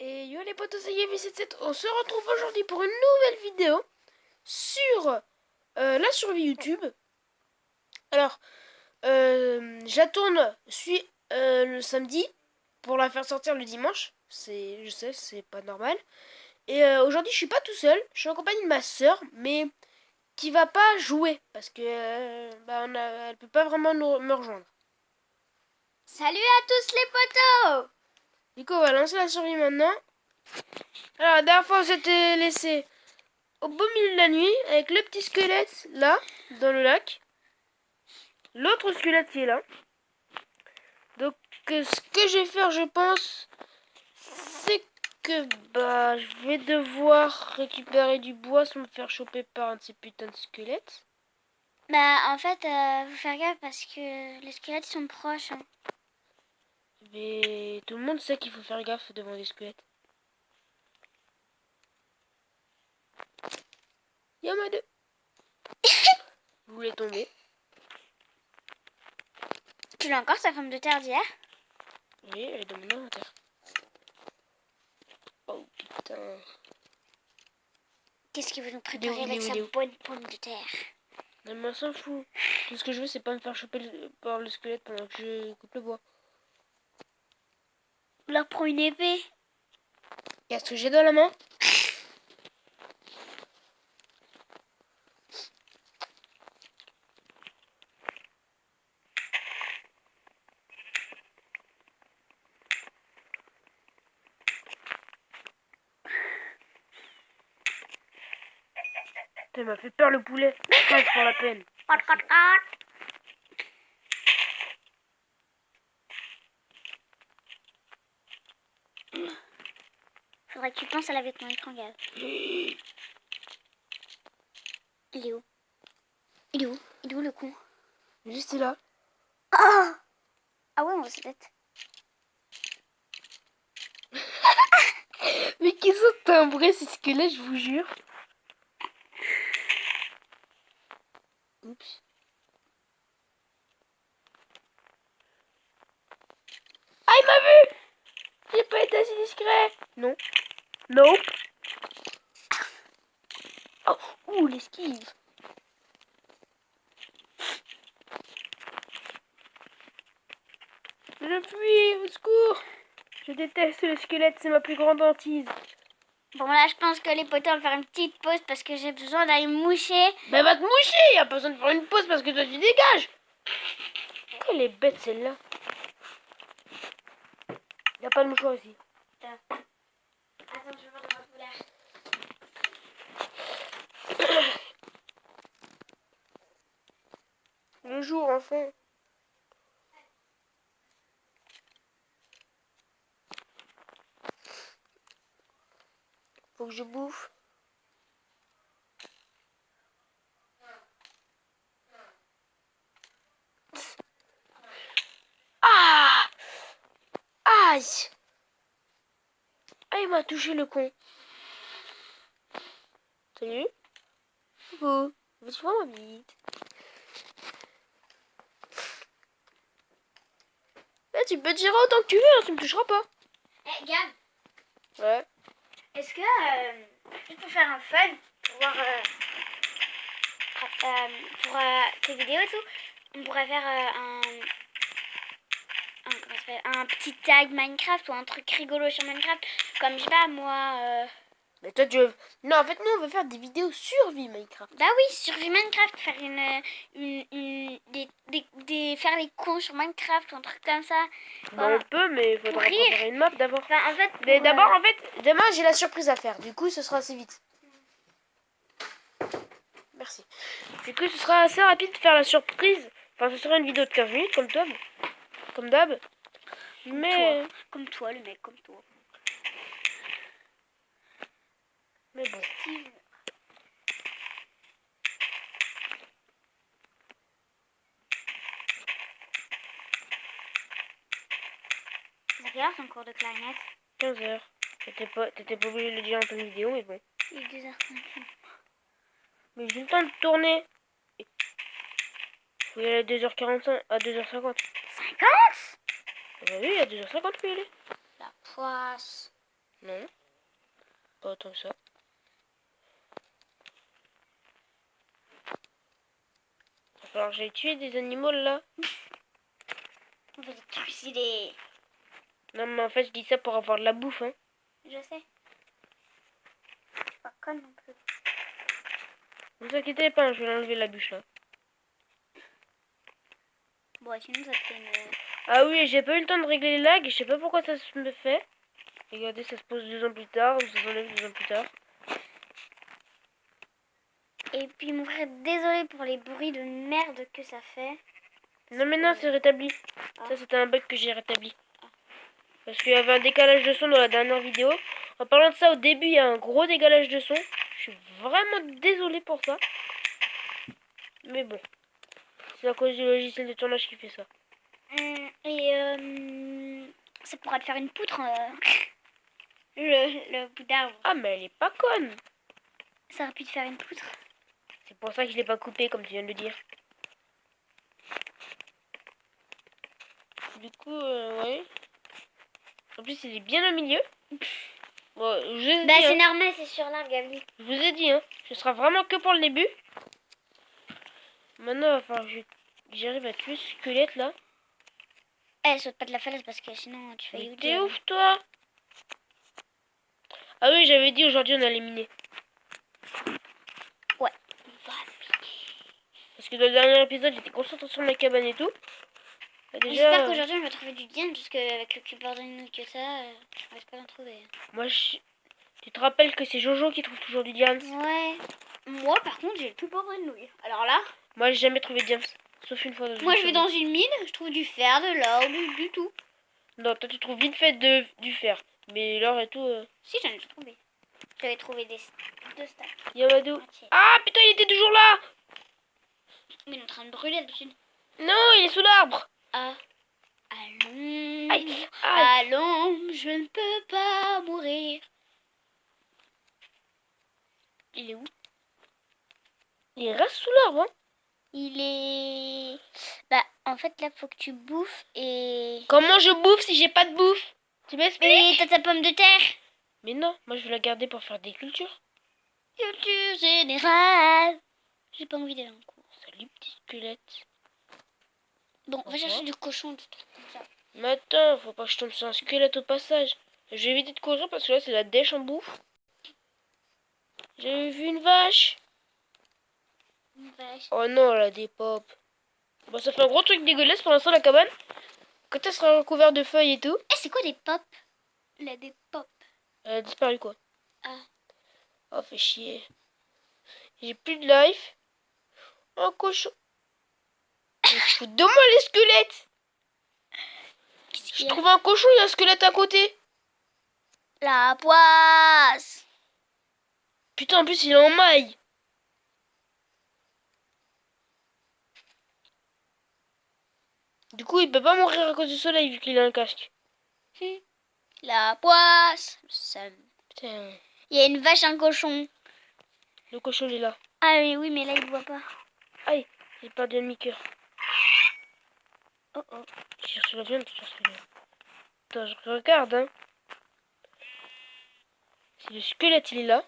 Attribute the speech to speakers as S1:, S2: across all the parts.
S1: Et yo les potos, ça y est, V77, on se retrouve aujourd'hui pour une nouvelle vidéo sur la survie YouTube. Alors, je la tourne le samedi pour la faire sortir le dimanche. Je sais, c'est pas normal. Et aujourd'hui, je suis pas tout seul, je suis en compagnie de ma soeur, mais qui va pas jouer parce que elle peut pas vraiment me rejoindre.
S2: Salut à tous les potos!
S1: Du coup, on va lancer la survie maintenant. Alors, la dernière fois, on s'était laissé au beau milieu de la nuit avec le petit squelette là, dans le lac. L'autre squelette qui est là. Donc, ce que je vais faire, je pense, c'est que je vais devoir récupérer du bois sans me faire choper par un de ces putains de squelettes.
S2: En fait, faut faire gaffe parce que les squelettes sont proches. Hein.
S1: Mais tout le monde sait qu'il faut faire gaffe devant des squelettes. Yama 2. Vous voulez tomber?
S2: Tu l'as encore ta pomme de terre d'hier?
S1: Oui, elle est dans mon inventaire. Oh putain.
S2: Qu'est-ce qu'il veut nous préparer avec sa bonne pomme de terre?
S1: Non, mais on s'en fout. Tout ce que je veux, c'est pas me faire choper par le squelette pendant que je coupe le bois.
S2: On leur prend une épée.
S1: Qu'est-ce que j'ai dans la main? Ça m'a fait peur le poulet. Pas pour la peine.
S2: Faudrait que tu penses à la vêtement étrangle. Il est où? Il est où? Il est où le con?
S1: Juste là.
S2: Oh! Ah ouais, on voit sa tête.
S1: Mais qu'ils sont timbrés ces squelettes, je vous jure. Oups. Ah, il m'a vu! J'ai pas été assez discret. Non. Nope. Oh, ouh, l'esquive. Je fuis, au secours. Je déteste le squelette, c'est ma plus grande hantise.
S2: Bon là, je pense que les potos vont faire une petite pause parce que j'ai besoin d'aller me moucher.
S1: Ben va te moucher, y a pas besoin de faire une pause parce que toi tu dégages. Elle est bête celle-là. Y a pas de mouchoir ici.
S2: Attends, je vais voir de votre couleur.
S1: Le jour enfin. Faut que je bouffe. Ah! Aïe! Ah, il m'a touché le con. Salut. Coucou. Veux-tu voir ma bite? Là, tu peux tirer autant que tu veux, hein, tu me toucheras pas.
S2: Eh, Gab,
S1: Ouais.
S2: est-ce que juste pour faire un fun, pour voir tes vidéos et tout, on pourrait faire comment ça s'appelle, un petit tag Minecraft ou un truc rigolo sur Minecraft, comme je sais pas moi.
S1: Mais toi, tu veux... Non, en fait, nous, on veut faire des vidéos survie Minecraft.
S2: Bah oui, survie Minecraft, faire faire les cons sur Minecraft ou un truc comme ça.
S1: Bah, on peut, mais il faudra
S2: rire.
S1: préparer une map d'abord.
S2: Enfin, en fait,
S1: Mais d'abord, en fait, demain, j'ai la surprise à faire. Du coup, ce sera assez vite. Merci. Du coup, ce sera assez rapide de faire la surprise. Enfin, ce sera une vidéo de 15 minutes, comme d'hab. Comme d'hab. Mais...
S2: Comme toi, le mec, comme toi.
S1: Mais bon.
S2: C'est à quelle heure ton cours de clarinette?
S1: 15h. T'étais pas obligé de le dire en pleine vidéo, mais bon.
S2: Il est 2h50.
S1: Mais j'ai le temps de tourner. Faut y aller à 2h45, à 2h50.
S2: 50?
S1: Bah oui, à 2h50, faut y aller.
S2: La poisse.
S1: Non. Pas autant que ça. Alors j'ai tué des animaux là.
S2: On va les trucider.
S1: Non mais en fait je dis ça pour avoir de la bouffe hein.
S2: Je sais. Pas conne non plus.
S1: Ne vous inquiétez pas, je vais enlever la bûche là.
S2: Bon, sinon ça te fait une...
S1: Ah oui, j'ai pas eu le temps de régler les lags, je sais pas pourquoi ça se me fait. Regardez, ça se pose 2 ans plus tard, ou ça s'enlève 2 ans plus tard.
S2: Et puis mon frère, désolé pour les bruits de merde que ça fait.
S1: Non mais non, c'est rétabli.
S2: Ah.
S1: Ça c'était un bug que j'ai rétabli. Parce qu'il y avait un décalage de son dans la dernière vidéo. En parlant de ça, au début, il y a un gros décalage de son. Je suis vraiment désolé pour ça. Mais bon. C'est à cause du logiciel de tournage qui fait ça.
S2: Ça pourra te faire une poutre. Le bout d'arbre.
S1: Ah mais elle est pas conne.
S2: Ça aurait pu te faire une poutre.
S1: C'est pour ça que je l'ai pas coupé comme tu viens de le dire. Du coup, ouais. En plus, il est bien au milieu. Bon, je vous ai
S2: Bah
S1: dit,
S2: c'est
S1: hein.
S2: normal, c'est sur l'arbre, Gabi.
S1: Je vous ai dit, hein. Ce sera vraiment que pour le début. Maintenant, il va falloir que j'arrive à tuer ce squelette là.
S2: Eh, saute pas de la falaise parce que sinon tu fais
S1: Mais
S2: YouTube.
S1: t'es ouf, toi. Ah oui, j'avais dit aujourd'hui on allait miner.
S2: Ouais.
S1: Parce que dans le dernier épisode, j'étais concentré sur ma cabane et tout. Bah, déjà,
S2: J'espère qu'aujourd'hui on va trouver du diamant parce qu'avec le cube d'ordinateur que ça, on risque pas d'en trouver.
S1: tu te rappelles que c'est Jojo qui trouve toujours du diamant.
S2: Ouais. Moi par contre j'ai le cube d'ordinateur. Alors là,
S1: Moi, j'ai jamais trouvé de diamant. Sauf une fois.
S2: moi je vais dans une mine, je trouve du fer, de l'or, du tout.
S1: Non, toi, tu trouves vite fait du fer. Mais l'or et tout.
S2: Si j'en ai trouvé. J'avais trouvé deux stacks.
S1: Yamadou.
S2: entiers.
S1: Ah putain, il était toujours là.
S2: Mais il est en train de brûler d'habitude.
S1: Non, il est sous l'arbre.
S2: Ah. Allons.
S1: Aïe, aïe.
S2: Allons, je ne peux pas mourir. Il est où?
S1: Il reste sous l'arbre. Hein.
S2: Il est... Bah, en fait, là, faut que tu bouffes et...
S1: Comment je bouffe si j'ai pas de bouffe? Tu m'expliques?
S2: Mais t'as ta pomme de terre.
S1: Mais non, moi je vais la garder pour faire des cultures.
S2: Culture générale. J'ai pas envie d'aller en cours.
S1: Salut petit squelette.
S2: Bon, va chercher du cochon, du truc comme ça.
S1: Mais attends, faut pas que je tombe sur un squelette au passage. Je vais éviter de courir parce que là c'est la dèche en bouffe. J'ai vu une vache.
S2: Une vache.
S1: Oh non, elle a des pops. Bon, ça fait un gros truc dégueulasse pour l'instant la cabane. Quand elle sera recouverte de feuilles et tout.
S2: Eh, c'est quoi des pops? Là, des pops.
S1: Elle a disparu quoi.
S2: Ah.
S1: Oh, fait chier. J'ai plus de life. Un cochon. Je me fous de moi les squelettes.
S2: Qu'est-ce
S1: Je
S2: qu'il y a?
S1: trouve un cochon, il y a un squelette à côté.
S2: La poisse.
S1: Putain, en plus il est en maille. Du coup, il peut pas mourir à cause du soleil vu qu'il a un casque.
S2: La poisse. Le seum.
S1: Putain,
S2: Il y a une vache, un cochon.
S1: le cochon il est là.
S2: Ah mais oui, mais là, il voit pas.
S1: Aïe, j'ai perdu un demi-cœur.
S2: Oh oh.
S1: Tire sur la viande, tire sur la viande. Attends, je regarde, hein. Si le squelette il est là.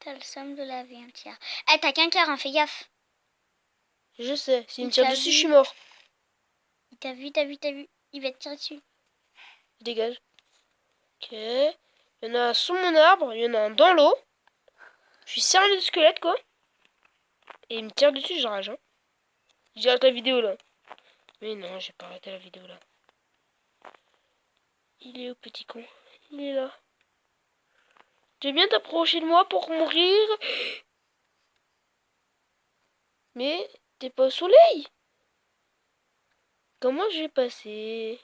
S2: T'as le seum de la vie entière. Eh, t'as qu'un cœur, hein, fais gaffe.
S1: Je sais, s'il me
S2: Il
S1: tire
S2: t'a
S1: dessus,
S2: vu.
S1: je suis mort.
S2: Il t'a vu, t'as vu, t'as vu. Il va te tirer dessus.
S1: Je dégage. Ok. Il y en a un sous mon arbre, il y en a un dans l'eau. Je suis cerné de squelette, quoi. Et il me tire dessus, je rage, hein. J'arrête la vidéo, là. Mais non, j'ai pas arrêté la vidéo, là. Il est où, petit con? Il est là. Tu veux bien t'approcher de moi pour mourir? Mais t'es pas au soleil. Comment j'ai passé?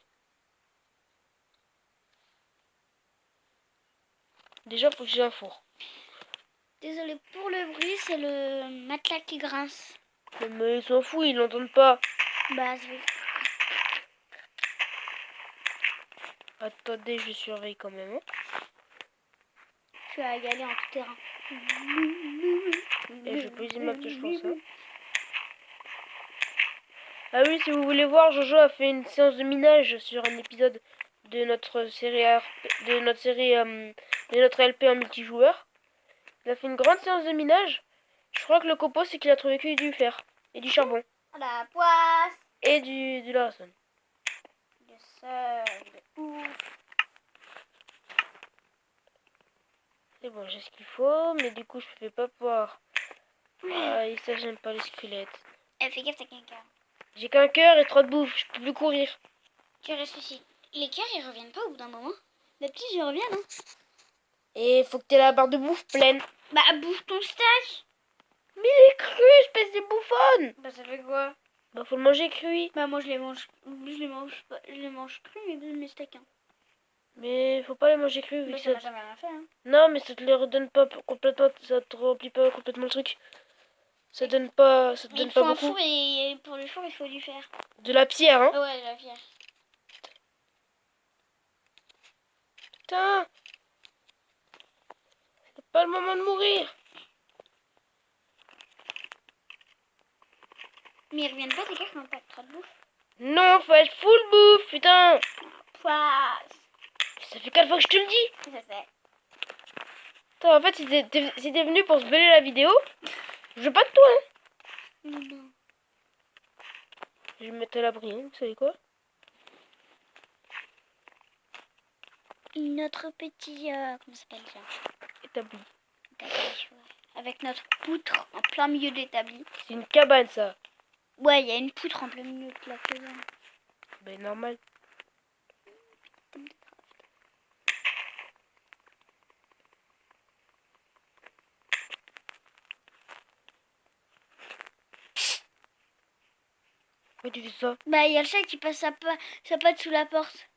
S1: Déjà, faut que j'ai un four.
S2: Désolé pour le bruit, c'est le matelas qui grince.
S1: Mais ils s'en foutent, ils l'entendent pas.
S2: Bah, oui.
S1: Attendez, je surveille quand même. Hein.
S2: Tu vas y aller en tout terrain.
S1: Et je peux utiliser ma touche pour ça. Ah oui, si vous voulez voir, Jojo a fait une séance de minage sur un épisode de notre série de notre LP en multijoueur. Il a fait une grande séance de minage. Je crois que le copo, c'est qu'il a trouvé que du fer et du charbon
S2: La poisse.
S1: et de la redstone.
S2: Le seul. Ouf.
S1: C'est bon, j'ai ce qu'il faut, mais du coup, je vais pas pouvoir. Ah, et ça, j'aime pas les squelettes.
S2: Fais gaffe, t'as qu'un cœur.
S1: J'ai qu'un cœur et 3 de bouffe, je peux plus courir.
S2: Tu réfléchis. Les cœurs, ils reviennent pas au bout d'un moment. D'habitude, ils reviennent, hein.
S1: Et faut que t'aies la barre de bouffe pleine.
S2: Bah, bouffe ton steak.
S1: Mais il est cru, espèce de bouffonne.
S2: Bah, ça fait quoi?
S1: Bah, faut le manger cuit.
S2: Bah, moi, je les mange pas. Je les mange crus, mes steaks, hein.
S1: Mais faut pas les manger cru vu
S2: Bah,
S1: que
S2: ça
S1: ça.
S2: m'a jamais rien fait, hein.
S1: Non, mais ça te les redonne pas complètement. Ça te remplit pas complètement le truc. Ça te donne pas
S2: Il faut un
S1: beaucoup.
S2: four et pour le four, il faut du fer.
S1: De la pierre, hein.
S2: Ah ouais, la pierre.
S1: Putain. C'est pas le moment de mourir.
S2: Mais ils reviennent pas, tes cœurs, quand t'as trop de bouffe.
S1: Non, faut être full bouffe, putain.
S2: Poisse.
S1: Ça fait 4 fois que je te le dis.
S2: Ça fait.
S1: Attends, en fait, si t'es venu pour se beller la vidéo, je veux pas de toi, hein.
S2: Non.
S1: Je vais me mettre à l'abri, hein, vous savez quoi?
S2: Notre petit. Comment ça s'appelle ça?
S1: Établi.
S2: Établi, ouais. Avec notre poutre en plein milieu de l'établi.
S1: C'est une cabane, ça.
S2: Ouais, il y a une poutre en plein milieu de la cabane.
S1: Ben, normal. Pourquoi tu fais ça?
S2: Bah, il y a le chat qui passe sa patte sous la porte.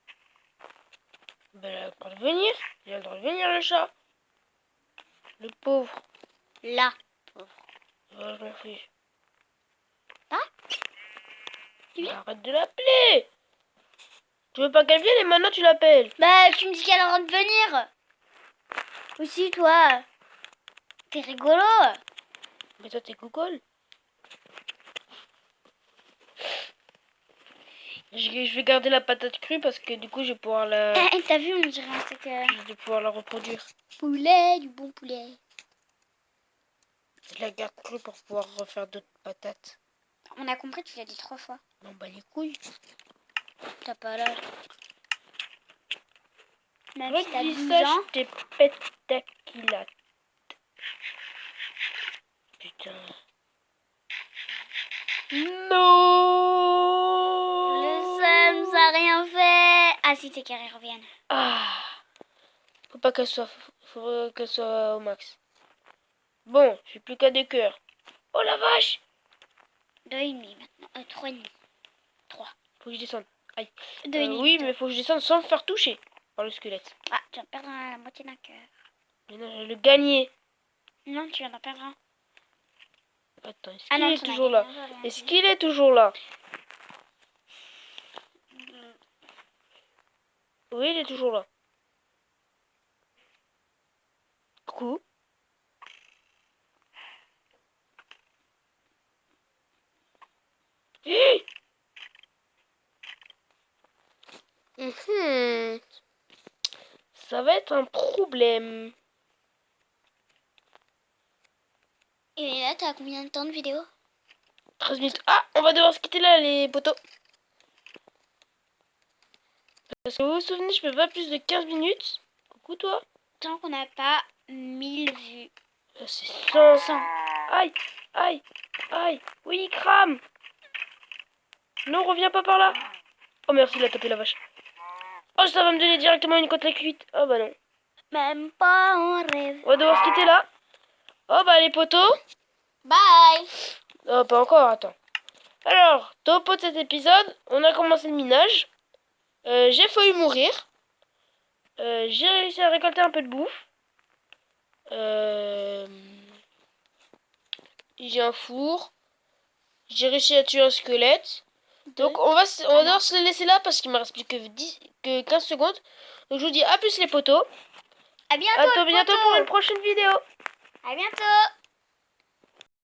S1: Ben, il a le droit de venir. Il a le droit de venir, le chat. Le pauvre.
S2: Là.
S1: Ouais, je m'en fiche.
S2: Ah? Tu viens?
S1: Arrête de l'appeler. Tu veux pas qu'elle vienne et maintenant tu l'appelles.
S2: Bah, tu me dis qu'elle a le droit de venir. Aussi, toi. T'es rigolo.
S1: Mais toi, t'es cocolle. Je vais garder la patate crue parce que du coup, je vais pouvoir la,
S2: T'as vu, on dirait un steak.
S1: je vais pouvoir la reproduire.
S2: Poulet, du bon poulet.
S1: Je la garde crue pour pouvoir refaire d'autres patates.
S2: On a compris, tu l'as dit 3 fois.
S1: Non, bah les couilles.
S2: T'as pas l'âge. Même
S1: Moi,
S2: si t'as
S1: dis
S2: 12
S1: ça,
S2: ans.
S1: je t'ai pétaquilate. Putain. Non.
S2: Le seum, ça a rien fait. Ah si, tes carrés reviennent.
S1: Ah. Faut qu'elle soit au max. Bon, j'ai plus qu'à 2 cœurs. Oh la vache.
S2: 2,5 maintenant. 3,5. 3.
S1: Faut que je descende. Aïe.
S2: 2,5.
S1: Oui, mais faut que je descende sans me faire toucher par le squelette.
S2: Ah, tu vas perdre la moitié d'un cœur.
S1: Mais non, je vais le gagner.
S2: Non, tu viens d'en perdre un.
S1: Attends, est-ce
S2: Ah
S1: qu'il
S2: non,
S1: est
S2: t'en as
S1: toujours
S2: gagné
S1: là?
S2: un, j'ai rien
S1: Est-ce
S2: dit.
S1: qu'il est toujours là? Oui, il est toujours là. Coucou. Mhm. Ça va être un problème.
S2: Et là, t'as combien de temps de vidéo?
S1: 13 minutes. Ah, on va devoir se quitter là, les potos. Parce que vous vous souvenez, je peux pas plus de 15 minutes. Coucou, toi.
S2: Tant qu'on n'a pas 1000 vues.
S1: C'est 100.
S2: 100.
S1: Aïe, aïe, aïe. Oui, crame. Non, reviens pas par là. Oh, merci, il a tapé la vache. Oh, ça va me donner directement une côtelette cuite. Oh, bah non.
S2: Même pas en rêve.
S1: On va devoir se quitter là. Oh, bah les potos.
S2: Bye.
S1: Oh, pas encore, attends. Alors, topo de cet épisode, on a commencé le minage. J'ai failli mourir. J'ai réussi à récolter un peu de bouffe. J'ai un four. J'ai réussi à tuer un squelette. Donc on va devoir se laisser là parce qu'il me reste plus que 15 secondes. Donc je vous dis à plus les potos.
S2: À bientôt.
S1: À bientôt pour une prochaine vidéo.
S2: À bientôt.